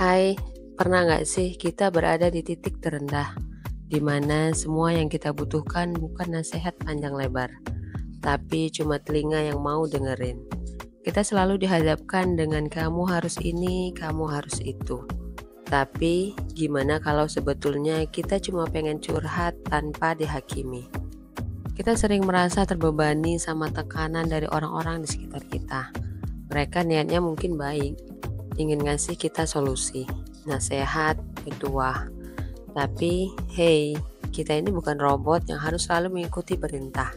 Hai, pernah nggak sih kita berada di titik terendah, di mana semua yang kita butuhkan bukan nasihat panjang lebar, tapi cuma telinga yang mau dengerin. Kita selalu dihadapkan dengan kamu harus ini, kamu harus itu. Tapi gimana kalau sebetulnya kita cuma pengen curhat tanpa dihakimi? Kita sering merasa terbebani sama tekanan dari orang-orang di sekitar kita. Mereka niatnya mungkin baik, ingin ngasih kita solusi, nasihat, petuah. Tapi, hey, kita ini bukan robot yang harus selalu mengikuti perintah.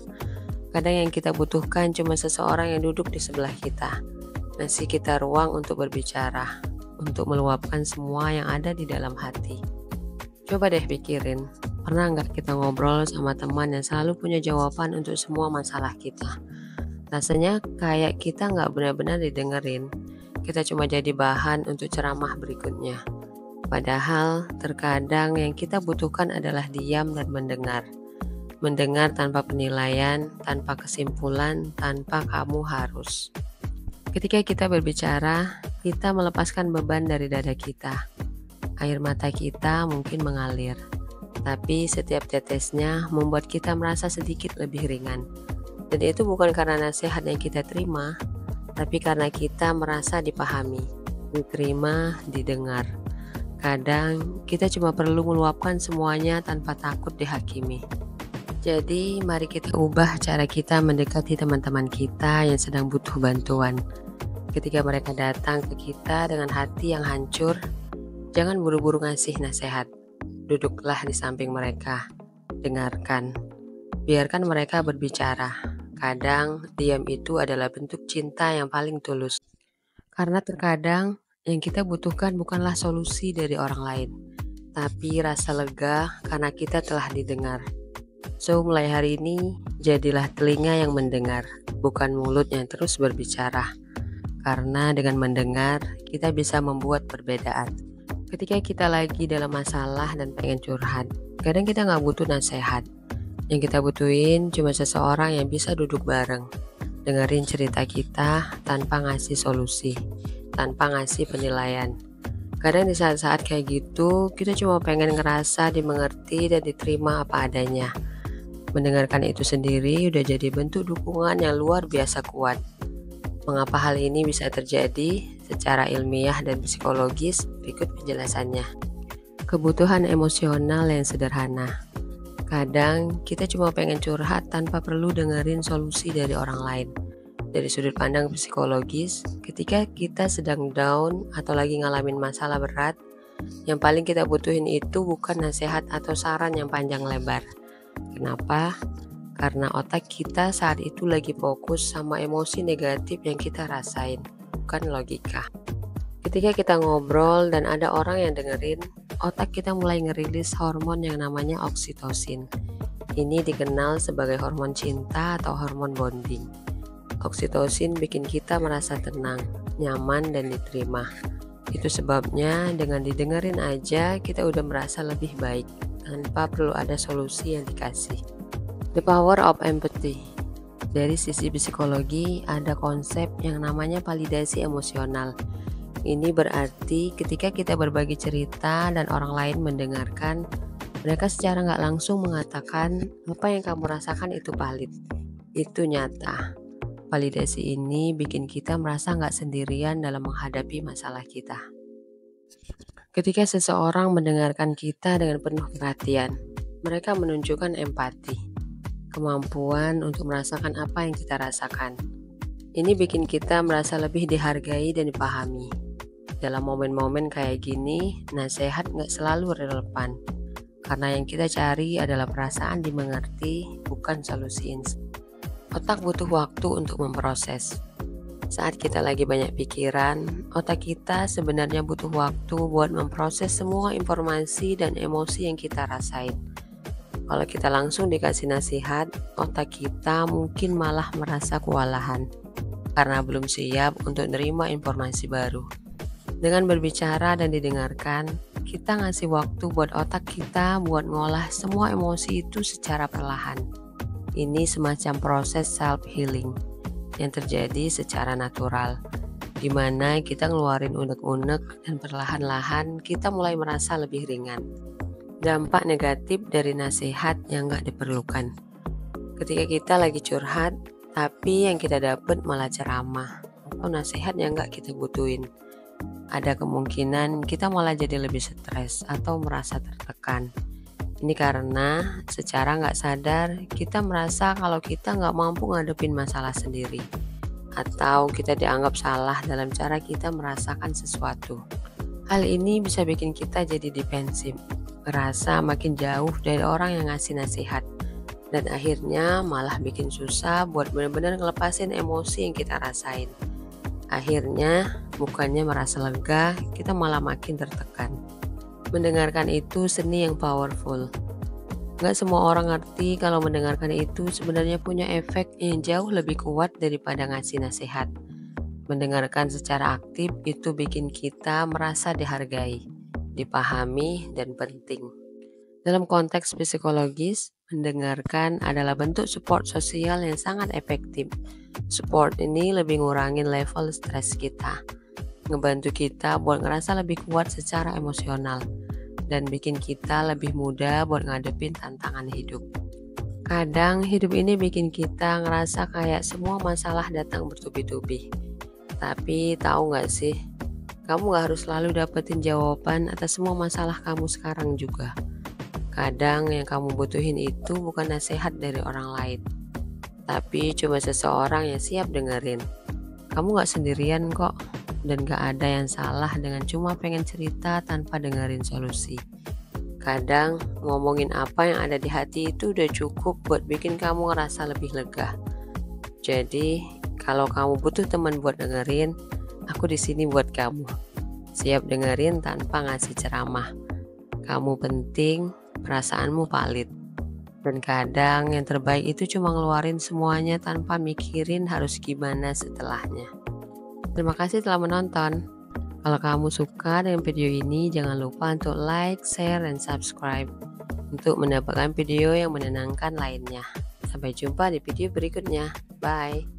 Kadang yang kita butuhkan cuma seseorang yang duduk di sebelah kita, ngasih kita ruang untuk berbicara, untuk meluapkan semua yang ada di dalam hati. Coba deh pikirin, pernah nggak kita ngobrol sama teman yang selalu punya jawaban untuk semua masalah kita? Rasanya kayak kita nggak benar-benar didengerin. Kita cuma jadi bahan untuk ceramah berikutnya. Padahal terkadang yang kita butuhkan adalah diam dan mendengar. Mendengar tanpa penilaian, tanpa kesimpulan, tanpa kamu harus. Ketika kita berbicara, kita melepaskan beban dari dada kita. Air mata kita mungkin mengalir, tapi setiap tetesnya membuat kita merasa sedikit lebih ringan. Dan itu bukan karena nasihat yang kita terima, tapi karena kita merasa dipahami, diterima, didengar. Kadang kita cuma perlu meluapkan semuanya tanpa takut dihakimi. Jadi mari kita ubah cara kita mendekati teman-teman kita yang sedang butuh bantuan. Ketika mereka datang ke kita dengan hati yang hancur, jangan buru-buru ngasih nasihat. Duduklah di samping mereka, dengarkan. Biarkan mereka berbicara. Kadang diam itu adalah bentuk cinta yang paling tulus. Karena terkadang yang kita butuhkan bukanlah solusi dari orang lain, tapi rasa lega karena kita telah didengar. So mulai hari ini, jadilah telinga yang mendengar, bukan mulut yang terus berbicara. Karena dengan mendengar, kita bisa membuat perbedaan. Ketika kita lagi dalam masalah dan pengen curhat, kadang kita nggak butuh nasihat. Yang kita butuhin cuma seseorang yang bisa duduk bareng, dengerin cerita kita tanpa ngasih solusi, tanpa ngasih penilaian. Kadang di saat-saat kayak gitu, kita cuma pengen ngerasa dimengerti dan diterima apa adanya. Mendengarkan itu sendiri udah jadi bentuk dukungan yang luar biasa kuat. Mengapa hal ini bisa terjadi? Secara ilmiah dan psikologis, berikut penjelasannya. Kebutuhan emosional yang sederhana. Kadang kita cuma pengen curhat tanpa perlu dengerin solusi dari orang lain. Dari sudut pandang psikologis, ketika kita sedang down atau lagi ngalamin masalah berat, yang paling kita butuhin itu bukan nasihat atau saran yang panjang lebar. Kenapa? Karena otak kita saat itu lagi fokus sama emosi negatif yang kita rasain, bukan logika. Ketika kita ngobrol dan ada orang yang dengerin, otak kita mulai ngerilis hormon yang namanya oksitosin. Ini dikenal sebagai hormon cinta atau hormon bonding. Oksitosin bikin kita merasa tenang, nyaman, dan diterima. Itu sebabnya dengan didengerin aja kita udah merasa lebih baik, tanpa perlu ada solusi yang dikasih. The power of empathy. Dari sisi psikologi ada konsep yang namanya validasi emosional. Ini berarti ketika kita berbagi cerita dan orang lain mendengarkan, mereka secara nggak langsung mengatakan apa yang kamu rasakan itu valid, itu nyata. Validasi ini bikin kita merasa nggak sendirian dalam menghadapi masalah kita. Ketika seseorang mendengarkan kita dengan penuh perhatian, mereka menunjukkan empati, kemampuan untuk merasakan apa yang kita rasakan. Ini bikin kita merasa lebih dihargai dan dipahami. Dalam momen-momen kayak gini, nasihat nggak selalu relevan. Karena yang kita cari adalah perasaan dimengerti, bukan solusi instan. Otak butuh waktu untuk memproses. Saat kita lagi banyak pikiran, otak kita sebenarnya butuh waktu buat memproses semua informasi dan emosi yang kita rasain. Kalau kita langsung dikasih nasihat, otak kita mungkin malah merasa kewalahan karena belum siap untuk nerima informasi baru. Dengan berbicara dan didengarkan, kita ngasih waktu buat otak kita buat ngolah semua emosi itu secara perlahan. Ini semacam proses self-healing yang terjadi secara natural. dimana kita ngeluarin unek-unek dan perlahan-lahan kita mulai merasa lebih ringan. Dampak negatif dari nasihat yang gak diperlukan. Ketika kita lagi curhat, tapi yang kita dapat malah ceramah atau nasihat yang gak kita butuhin, ada kemungkinan kita malah jadi lebih stres atau merasa tertekan. Ini karena secara nggak sadar kita merasa kalau kita nggak mampu ngadepin masalah sendiri, atau kita dianggap salah dalam cara kita merasakan sesuatu. Hal ini bisa bikin kita jadi defensif, merasa makin jauh dari orang yang ngasih nasihat, dan akhirnya malah bikin susah buat benar-benar ngelepasin emosi yang kita rasain. Akhirnya bukannya merasa lega, kita malah makin tertekan. Mendengarkan itu seni yang powerful. Gak semua orang ngerti kalau mendengarkan itu sebenarnya punya efek yang jauh lebih kuat daripada ngasih nasihat. Mendengarkan secara aktif itu bikin kita merasa dihargai, dipahami, dan penting. Dalam konteks psikologis, mendengarkan adalah bentuk support sosial yang sangat efektif. Support ini lebih ngurangin level stres kita, ngebantu kita buat ngerasa lebih kuat secara emosional, dan bikin kita lebih mudah buat ngadepin tantangan hidup. Kadang hidup ini bikin kita ngerasa kayak semua masalah datang bertubi-tubi. Tapi tahu gak sih, kamu gak harus selalu dapetin jawaban atas semua masalah kamu sekarang juga. Kadang yang kamu butuhin itu bukan nasihat dari orang lain, tapi cuma seseorang yang siap dengerin. Kamu gak sendirian kok, dan gak ada yang salah dengan cuma pengen cerita tanpa dengerin solusi. Kadang ngomongin apa yang ada di hati itu udah cukup buat bikin kamu ngerasa lebih lega. Jadi kalau kamu butuh teman buat dengerin, aku di sini buat kamu. Siap dengerin tanpa ngasih ceramah. Kamu penting, perasaanmu valid. Dan kadang yang terbaik itu cuma ngeluarin semuanya tanpa mikirin harus gimana setelahnya. Terima kasih telah menonton. Kalau kamu suka dengan video ini, jangan lupa untuk like, share, dan subscribe untuk mendapatkan video yang menenangkan lainnya. Sampai jumpa di video berikutnya. Bye.